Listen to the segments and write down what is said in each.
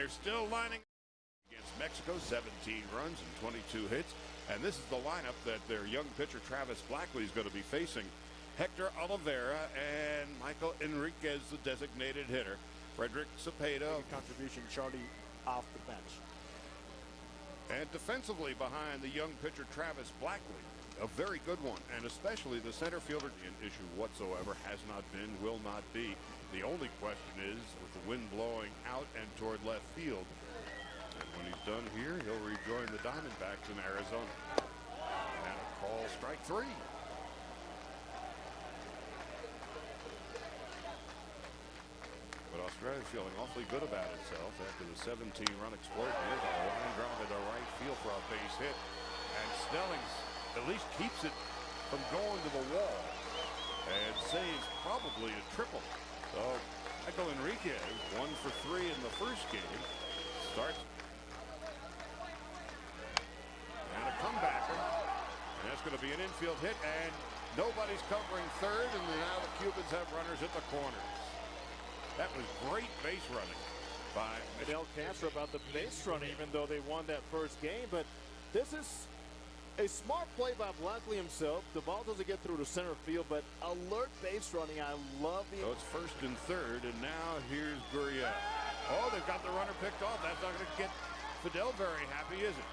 they're still lining against Mexico, 17 runs and 22 hits. And this is the lineup that their young pitcher Travis Blackley is going to be facing. Hector Oliveira and Michael Enriquez, the designated hitter. Frederick Cepeda. Contribution, Charlie off the bench. And defensively behind the young pitcher Travis Blackley. A very good one, and especially the center fielder. An issue whatsoever, has not been, will not be. The only question is, with the wind blowing out and toward left field, and when he's done here, he'll rejoin the Diamondbacks in Arizona. And a call, strike three. But Australia's feeling awfully good about itself after the 17-run explosion. Here's a line drive to right field for a base hit, and Snellings at least keeps it from going to the wall and saves probably a triple. So Michael Enriquez, 1 for 3 in the first game, starts. And a comebacker. And that's going to be an infield hit, and nobody's covering third, and now the Cubans have runners at the corners. That was great base running by Fidel Castro about the base running, even though they won that first game. But this is a smart play by Blackley himself. The ball doesn't get through to center field, but alert base running. I love the. So it's first and third, and now here's Gurriel. Oh, they've got the runner picked off. That's not going to get Fidel very happy, is it?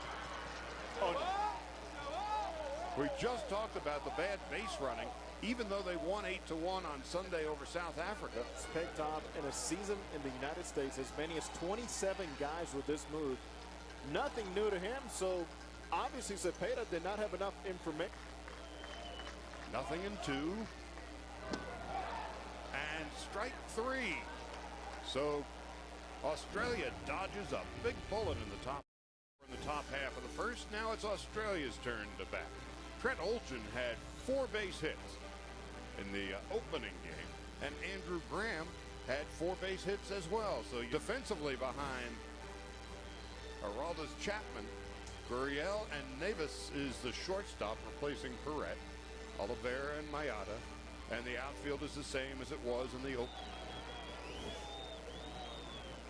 Oh, no. We just talked about the bad base running, even though they won 8-1 on Sunday over South Africa. It's picked off in a season in the United States as many as 27 guys with this move. Nothing new to him, so obviously Cepeda did not have enough information. Nothing in 2. And strike 3. So Australia dodges a big bullet in the top half of the first. Now it's Australia's turn to bat. Trent Olchen had 4 base hits in the opening game, and Andrew Graham had 4 base hits as well. So defensively behind Aroldis Chapman, Gurriel and Nevis is the shortstop replacing Perret, Oliveira and Mayada, and the outfield is the same as it was in the opening.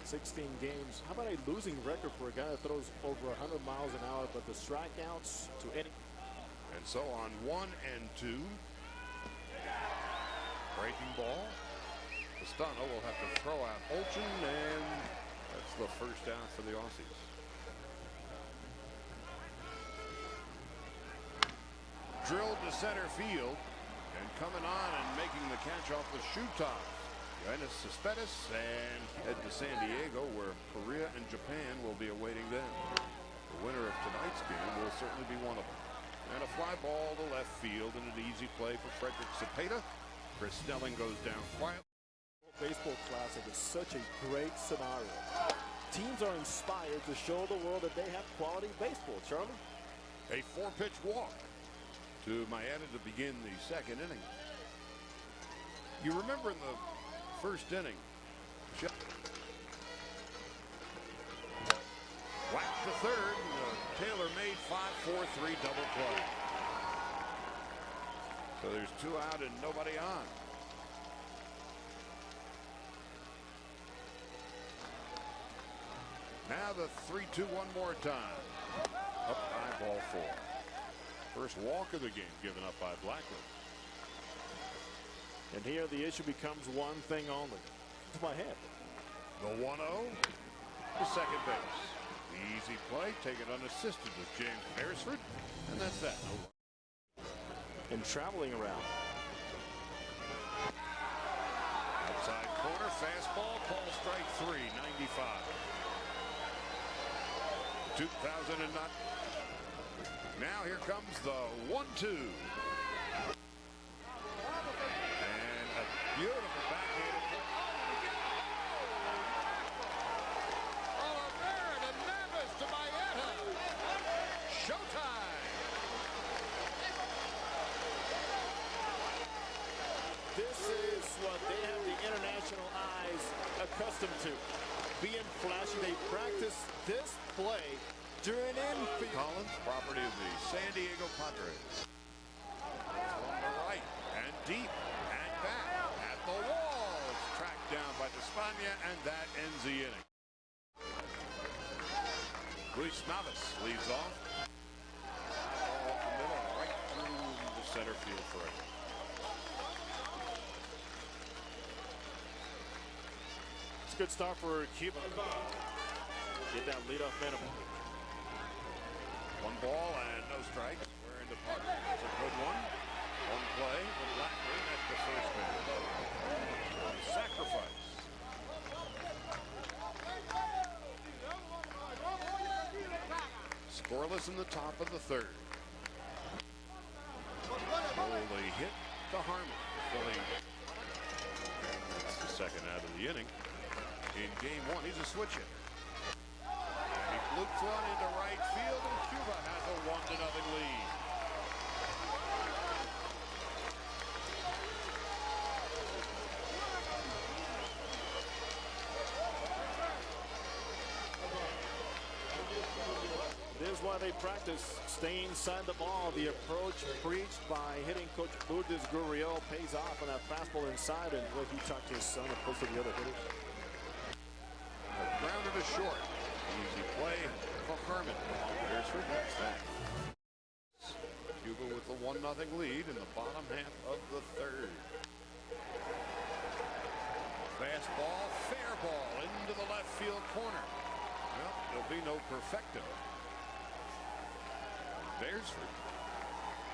16 games. How about a losing record for a guy that throws over 100 miles an hour, but the strikeouts to any. And so on 1 and 2. Breaking ball. Castano will have to throw out Olchen, and that's the first out for the Aussies. Drilled to center field, and coming on and making the catch off the shoe tops. Yoenis Cespedes, and head to San Diego, where Korea and Japan will be awaiting them. The winner of tonight's game will certainly be one of them. And a fly ball to left field, and an easy play for Frederick Cepeda. Chris Snelling goes down quietly. Baseball Classic is such a great scenario. Teams are inspired to show the world that they have quality baseball. Charlie? A 4-pitch walk to Mayada to begin the second inning. You remember in the first inning, whacked to third, and Taylor made 5-4-3 double play. So there's 2 out and nobody on. Now the 3-2 one more time. Up by ball 4. First walk of the game given up by Blackley. And here the issue becomes one thing only. To my head. The 1-0 to second base. The easy play taken unassisted with James Beresford, and that's that. No. And traveling around. Outside corner fastball, call strike 3, 95. 2000 and not. Now here comes the 1-2. And a beautiful backhanded play. Oliveira to Nevis to Mayada. Showtime. This is what they have the international eyes accustomed to. Being flashy, they practice this play during infield. Collins, property of the San Diego Padres. On the right, and deep, and back, at the wall. It's tracked down by Despaigne, and that ends the inning. Luis Navas leads off. Ball up the middle, right through the center field for it. It's a good start for Cuba. Get that leadoff minimum. One ball and no strikes. We're in the park. It's a good one. One play from Blackley. That's the first man. Sacrifice. Scoreless in the top of the third. Holy hit to Harmon. Philly. That's the second out of the inning. In game one, he's a switch hitter. And he flukes one into right field, and Cuba has a 1-0 lead. This is why they practice staying inside the ball. The approach preached by hitting Coach Lourdes Gurriel pays off on that fastball inside, and what he tucked his son opposed to the other hitters. Grounded to short. Easy play for Herman. There's for next back. Cuba with the 1-0 lead in the bottom half of the third. Fastball, fair ball into the left field corner. Well, there'll be no perfecto. Beresford,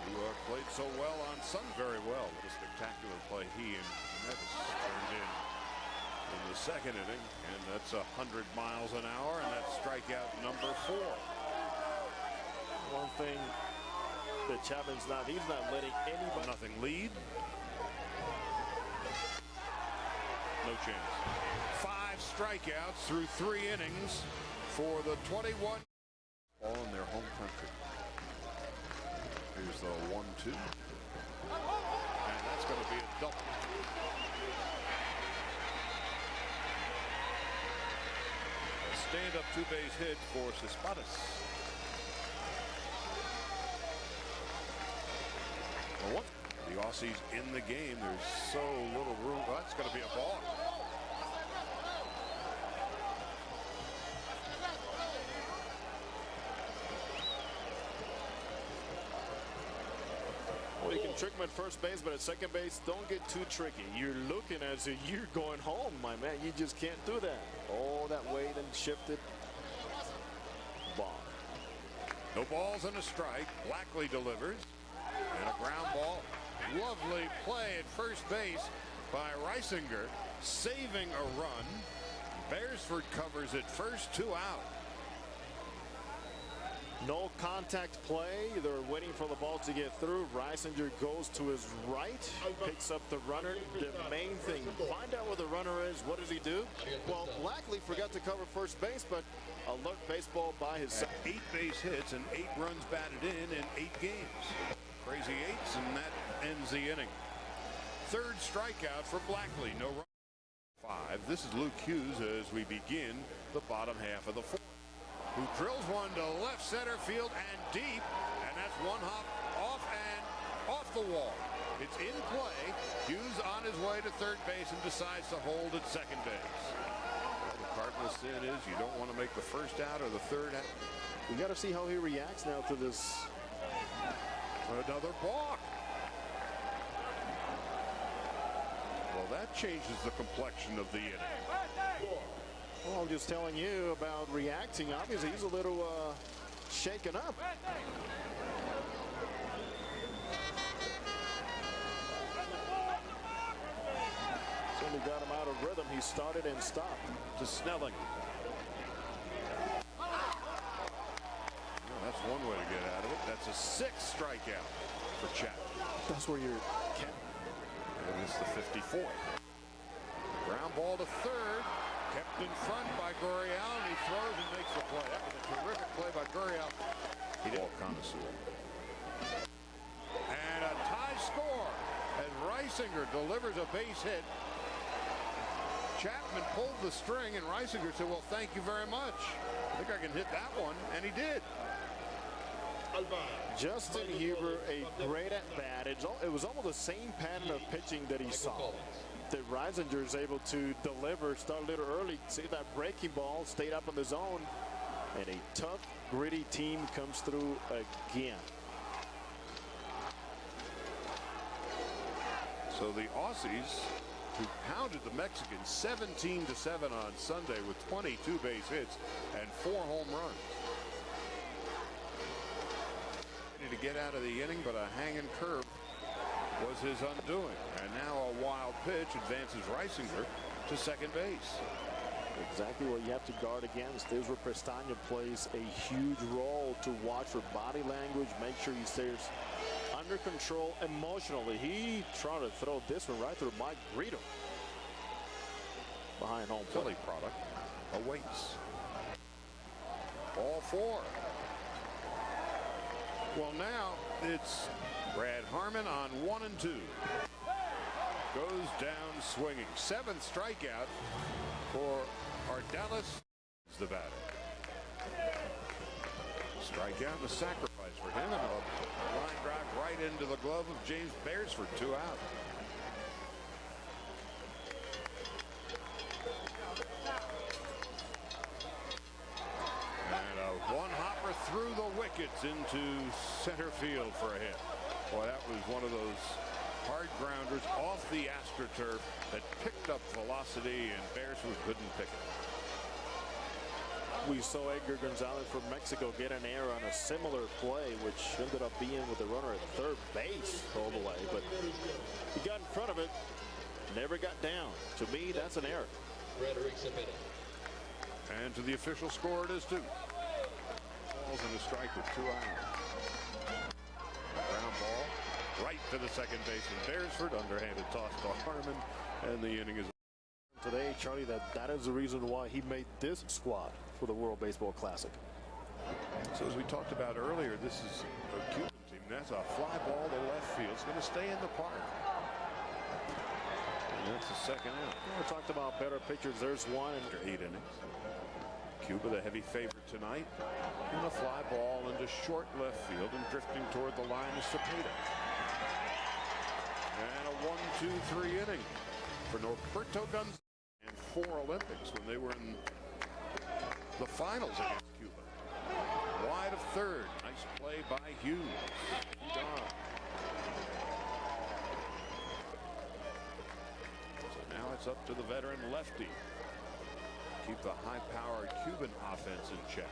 who played so well on Sun, very well. What a spectacular play he and Nevis turned in the second inning, and that's 100 miles an hour, and that's strikeout number 4. One thing that Chapman's not, he's not letting anybody. Nothing lead. No chance. 5 strikeouts through 3 innings for the 21. All in their home country. Here's the 1-2. And that's going to be a double. A stand-up 2-base hit for Cespedes. Well, the Aussies in the game. There's so little room. Oh, that's going to be a ball. Well, you can trick him at first base, but at second base, don't get too tricky. You're looking as if you're going home, my man. You just can't do that. Oh, that weight and shifted. Ball. No balls and a strike. Blackley delivers. And a ground ball. Lovely play at first base by Reisinger, saving a run. Beresford covers it first, 2 out. No contact play. They're waiting for the ball to get through. Reisinger goes to his right, picks up the runner. The main thing, find out where the runner is. What does he do? Well, Blackley forgot to cover first base, but alert baseball by his side. 8 base hits and 8 runs batted in 8 games. Crazy 8s, and that ends the inning. 3rd strikeout for Blackley. No run. 5. This is Luke Hughes as we begin the bottom half of the 4th. Who drills one to left center field and deep, and that's one hop off and off the wall. It's in play. Hughes on his way to third base and decides to hold at second base. Well, the Cardinals' sin is you don't want to make the first out or the third out. We got to see how he reacts now to this. Another balk. Well, that changes the complexion of the inning. Well, I'm just telling you about reacting. Obviously, he's a little shaken up. Certainly got him out of rhythm. He started and stopped. To Snelling. Well, that's one way to get out of it. That's a 6th strikeout for Chapman. That's where you're. And it's the 54th. Ground ball to third. Kept in front by Gurriel, and he throws and makes the play. That was a terrific play by Gurriel. He did. Connoisseur. And a tie score as Reisinger delivers a base hit. Chapman pulled the string, and Reisinger said, well, thank you very much. I think I can hit that one, and he did. Justin Huber, a great at-bat. It was almost the same pattern of pitching that he saw. That Reisinger is able to deliver, start a little early, see that breaking ball, stayed up in the zone, And a tough, gritty team comes through again. So the Aussies, who pounded the Mexicans 17-7 on Sunday with 22 base hits and 4 home runs. Ready to get out of the inning, but a hanging curve was his undoing. And now a wild pitch advances Reisinger to second base. Exactly what you have to guard against. There's where Pestaña plays a huge role to watch for body language, make sure he stays under control emotionally. He tried to throw this one right through Mike Grito. Behind home plate. Philly product awaits. Ball 4. Well, now it's Brad Harmon on 1 and 2. Goes down swinging. 7th strikeout for Ardalis, the batter. Strikeout and a sacrifice for him, and a line drive right into the glove of James Beresford. 2 out. And a one-hopper through the wickets into center field for a hit. Boy, that was one of those hard grounders off the AstroTurf that picked up velocity, and Beresford couldn't pick it. We saw Edgar Gonzalez from Mexico get an error on a similar play, which ended up being with the runner at third base all the way. But he got in front of it, never got down. To me, that's an error. And to the official score, it is 2. Balls and a strike with 2 outs. Ground ball right to the second baseman Beresford. Underhanded toss to Harmon, and the inning is today, Charlie, that is the reason why he made this squad for the World Baseball Classic. So as we talked about earlier, this is a Cuban team. That's a fly ball to left field. It's going to stay in the park. And that's the second out. We talked about better pitchers. There's one after 8 innings. Cuba, the heavy favorite tonight, and a fly ball into short left field, and drifting toward the line is Cepeda. And a 1-2-3 inning for Norberto Gonzalez and 4 Olympics when they were in the finals against Cuba. Wide of third. Nice play by Hughes. So now it's up to the veteran lefty. Keep the high-powered Cuban offense in check.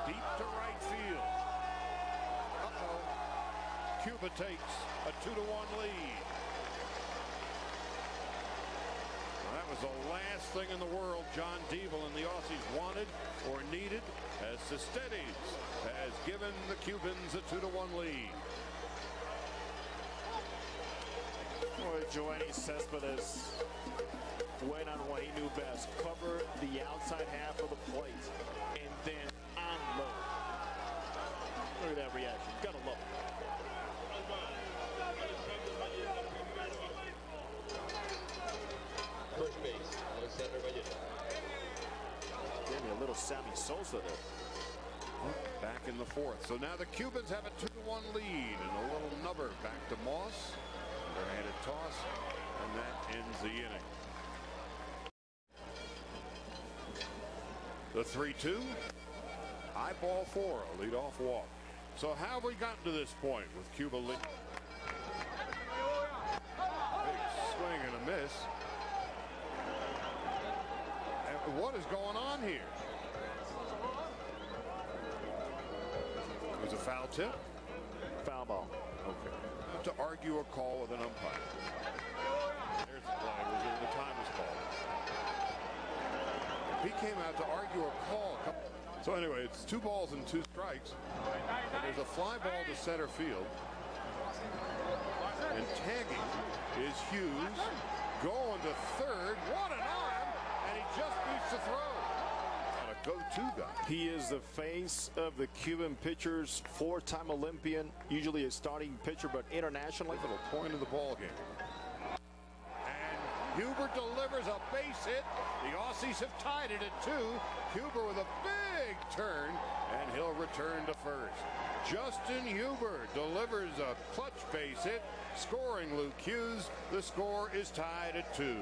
Deep to right field. Cuba takes a 2-1 lead. Well, that was the last thing in the world John Deeble and the Aussies wanted or needed, as Cespedes has given the Cubans a 2-1 lead. Boy, Joanny Cespedes went on what he knew best. Cover the outside half of the plate and then unload. Look at that reaction. Gotta love it. First base, Alexander Valletta. Gave me a little Sammy Sosa there. Back in the 4th. So now the Cubans have a 2-1 lead, and a little nubber back to Moss. Underhanded toss, and that ends the inning. The 3-2. High ball 4, a leadoff walk. So how have we gotten to this point with Cuba lead? Big swing and a miss. And what is going on here? It was a foul tip? Foul ball. Okay. To argue a call with an umpire. There's the play. The time was called. He came out to argue a call. So anyway, it's 2 balls and 2 strikes. And there's a fly ball to center field. And tagging is Hughes. Going to third. What an arm! And he just beats the throw. Go-to guy. He is the face of the Cuban pitchers, 4-time Olympian, usually a starting pitcher, but internationally. Little point in the ball game. And Huber delivers a base hit. The Aussies have tied it at 2. Huber with a big turn, and he'll return to first. Justin Huber delivers a clutch base hit, scoring Luke Hughes. The score is tied at 2.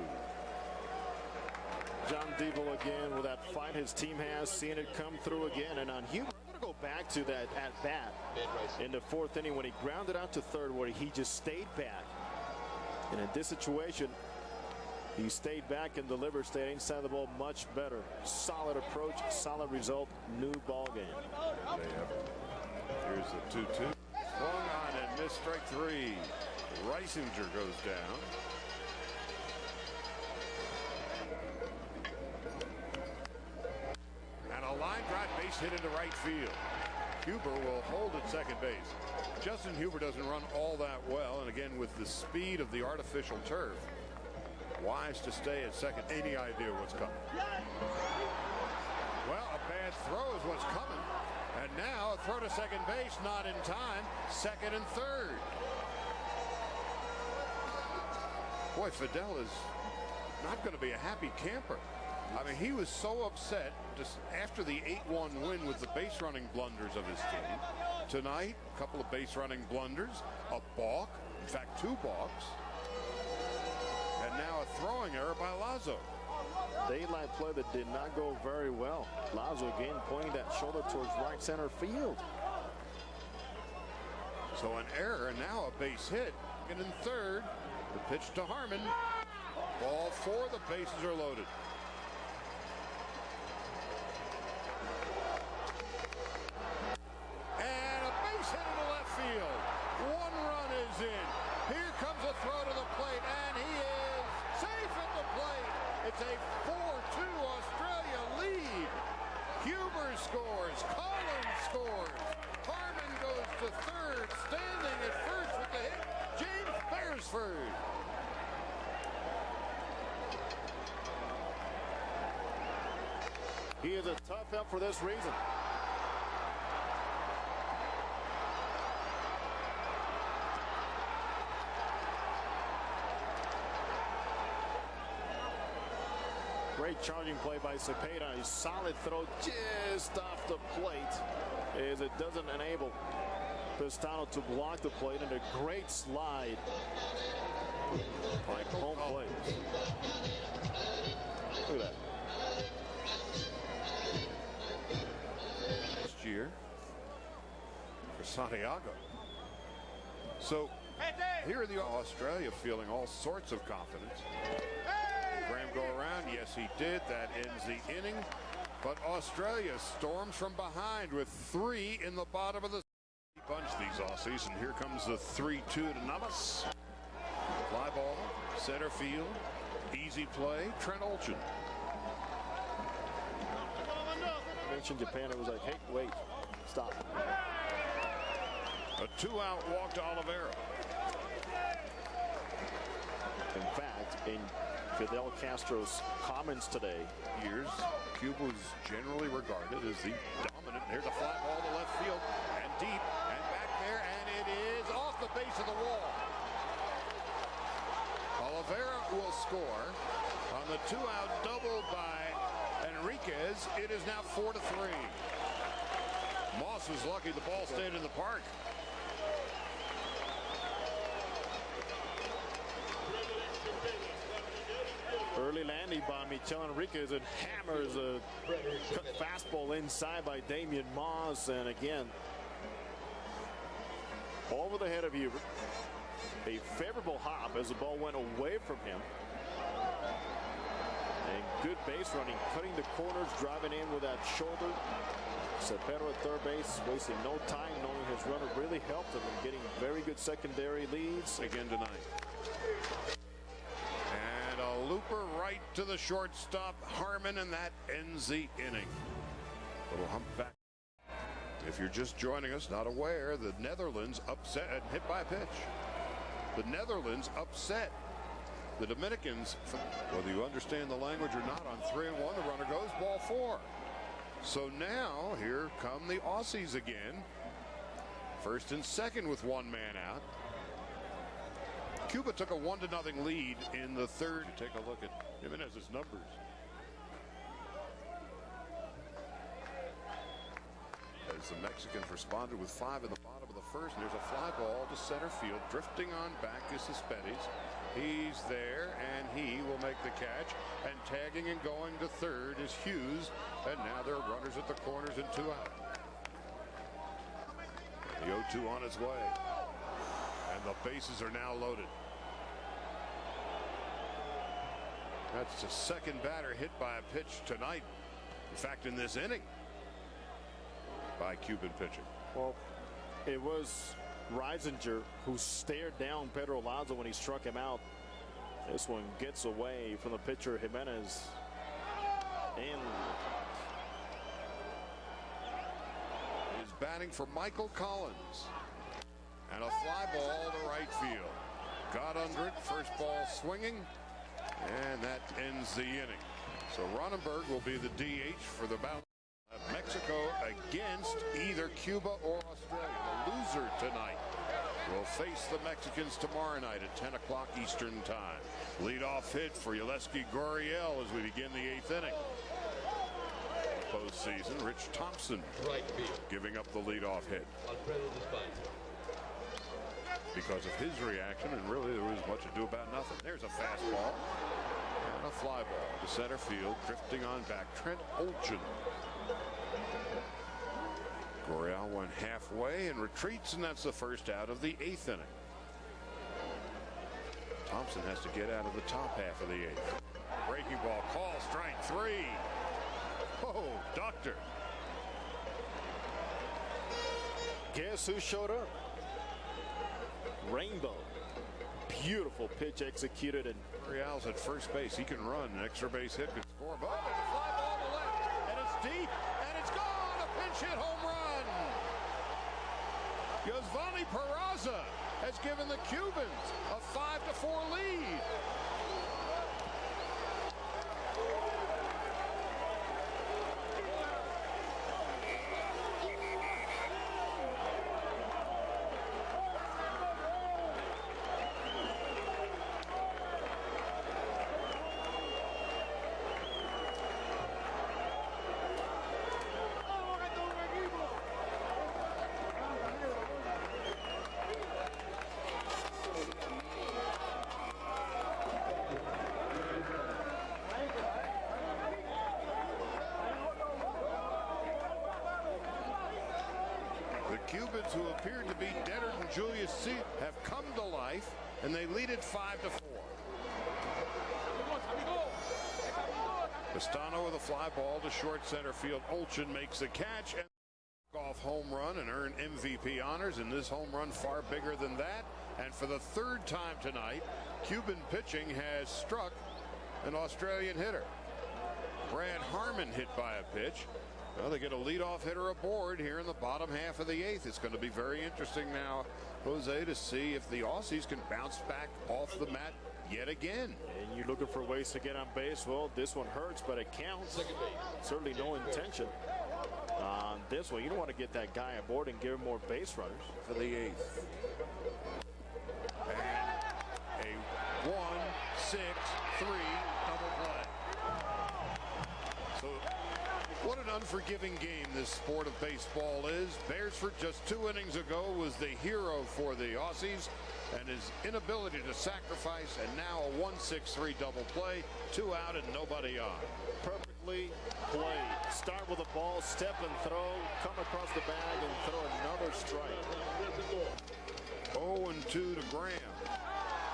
John Devil again with that fight his team has, seeing it come through again. And on Huber, I'm going to go back to that at bat in the fourth inning when he grounded out to third, where he just stayed back. And in this situation, he stayed back and delivered, stayed inside the ball much better. Solid approach, solid result, new ball game. Here's the 2-2. Swung on and missed, strike three. Reisinger goes down. And a line drive base hit into right field. Huber will hold at second base. Justin Huber doesn't run all that well, and again with the speed of the artificial turf, wise to stay at second. Any idea what's coming? Well, a bad throw is what's coming. And now a throw to second base, not in time. Second and third. Boy, Fidel is not going to be a happy camper. I mean, he was so upset just after the 8-1 win with the base running blunders of his team. Tonight, a couple of base running blunders, a balk, in fact, 2 balks. And now a throwing error by Lazo. Daylight play that did not go very well. Lazo again pointing that shoulder towards right center field. So an error and now a base hit. And in third, the pitch to Harmon. Ball 4, the bases are loaded. And a base hit into left field. 1 run is in. Here comes a throw to the plate, and he is safe at the plate. It's a 4-2 Australia lead. Huber scores. Collins scores. Harmon goes to third. Standing at first with the hit, James Beresford. He is a tough help for this reason. Great charging play by Cepeda. A solid throw just off the plate as it doesn't enable Pistano to block the plate, and a great slide by home plate. Look at that. Last year for Santiago. So here in the Australia feeling all sorts of confidence. Graham go around. Yes, he did. That ends the inning. But Australia storms from behind with 3 in the bottom of the bunch, these Aussies. And here comes the 3-2 to Namas. Fly ball, center field, easy play. Trent Olchin. I mentioned Japan. It was like, hey, wait, stop. A 2-out walk to Oliveira. In fact, in Fidel Castro's comments today, Years, Cuba was generally regarded as the dominant. Here's a fly ball to left field and deep and back there, and it is off the base of the wall. Oliveira will score on the 2-out double by Enriquez. It is now 4-3. Moss was lucky the ball stayed in the park. early landing by Michel Enriquez, and hammers a cut fastball inside by Damian Moss, and again over the head of Huber. A favorable hop as the ball went away from him. And good base running, cutting the corners, driving in with that shoulder. Cepeda at third base, wasting no time, knowing his runner really helped him in getting very good secondary leads again tonight. And a looper right to the shortstop, Harmon, and that ends the inning. Little humpback. If you're just joining us, not aware, the Netherlands upset and hit by a pitch. The Netherlands upset the Dominicans. Whether you understand the language or not, on 3-1, the runner goes, ball 4. So now here come the Aussies again. First and second with one man out. Cuba took a 1-0 lead in the third. Take a look at Jimenez's numbers. As the Mexicans responded with 5 in the bottom of the of the first. There's a fly ball to center field. Drifting on back is Cespedes. He's there, and he will make the catch. And tagging and going to third is Hughes. And now there are runners at the corners and 2 out. The 0-2 on its way. And the bases are now loaded. That's the second batter hit by a pitch tonight. In fact, in this inning, by Cuban pitching. Well, it was Reisinger who stared down Pedro Lazo when he struck him out. This one gets away from the pitcher Jimenez. And is batting for Michael Collins. And a fly ball to right field. Got under it. First ball swinging. And that ends the inning. So Ronenberg will be the DH for the bout of Mexico against either Cuba or Australia. The loser tonight will face the Mexicans tomorrow night at 10 o'clock Eastern time. Leadoff hit for Yulesky Gurriel as we begin the 8th inning. Postseason, Rich Thompson Right field. giving up the leadoff hit. Alfredo Despaigne. Because of his reaction, and really there was much ado about nothing. There's a fastball and a fly ball to center field, drifting on back. Trent Olchin. Gurriel went halfway and retreats, and that's the first out of the 8th inning. Thompson has to get out of the top half of the 8th. Breaking ball, call, strike 3. Oh, doctor. guess who showed up? Rainbow. Beautiful pitch executed, and Gurriel's at first base. He can run. An extra base hit could score. But there's a fly ball to left, and it's deep, and it's gone. A pinch hit home run. Yosvani Peraza has given the Cubans a 5-4 lead. The Cubans, who appeared to be deader than Julius Caesar, have come to life, and they lead it 5-4. Castano with a fly ball to short center field. Olchin makes the catch and off home run and earn MVP honors, and this home run far bigger than that. And for the third time tonight, Cuban pitching has struck an Australian hitter. Brad Harmon hit by a pitch. Well, they get a leadoff hitter aboard here in the bottom half of the 8th. It's going to be very interesting now, Jose, to see if the Aussies can bounce back off the mat yet again. And you're looking for ways to get on base. Well, this one hurts, but it counts. Certainly no intention on this one. You don't want to get that guy aboard and give him more base runners. For the 8th. And a 1-6-3 double play. So what an unforgiving game this sport of baseball is. Beresford just 2 innings ago was the hero for the Aussies, and his inability to sacrifice, and now a 1-6-3 double play, 2 out and nobody on. Perfectly played. Start with a ball, step and throw, come across the bag and throw another strike. 0-2 to Graham.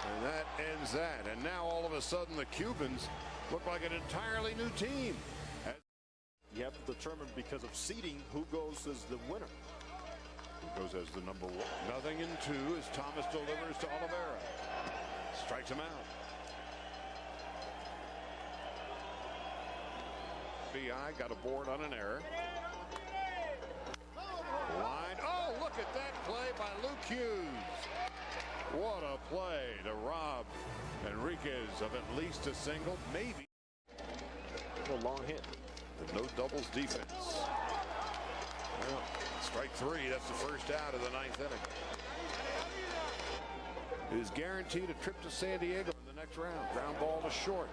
And that ends that. And now all of a sudden the Cubans look like an entirely new team. You have to determine, because of seeding, who goes as the winner. Who goes as the number 1. 0-2 as Thomas delivers to Oliveira. Strikes him out. BI got a board on an error. Line. Oh, look at that play by Luke Hughes. What a play to rob Enriquez of at least a single, maybe. A long hit. The no doubles defense. Well, strike 3. That's the first out of the 9th inning. It is guaranteed a trip to San Diego in the next round. Ground ball to short.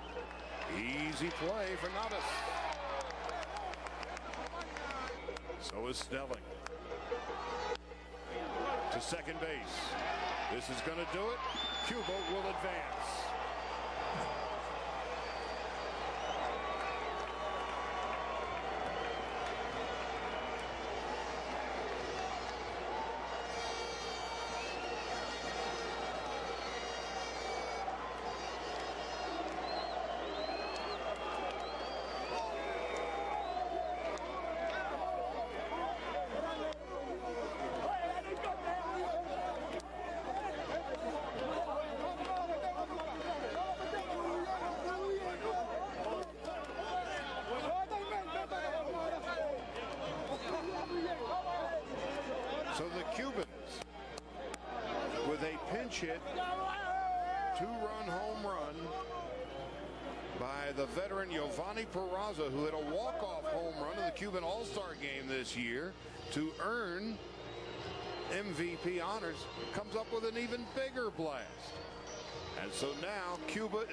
Easy play for Navas. So is Snelling. to second base. This is going to do it. Cuba will advance. So the Cubans, with a pinch hit, two-run home run by the veteran Giovanni Peraza, who hit a walk-off home run in the Cuban All-Star game this year to earn MVP honors, comes up with an even bigger blast. And so now Cuba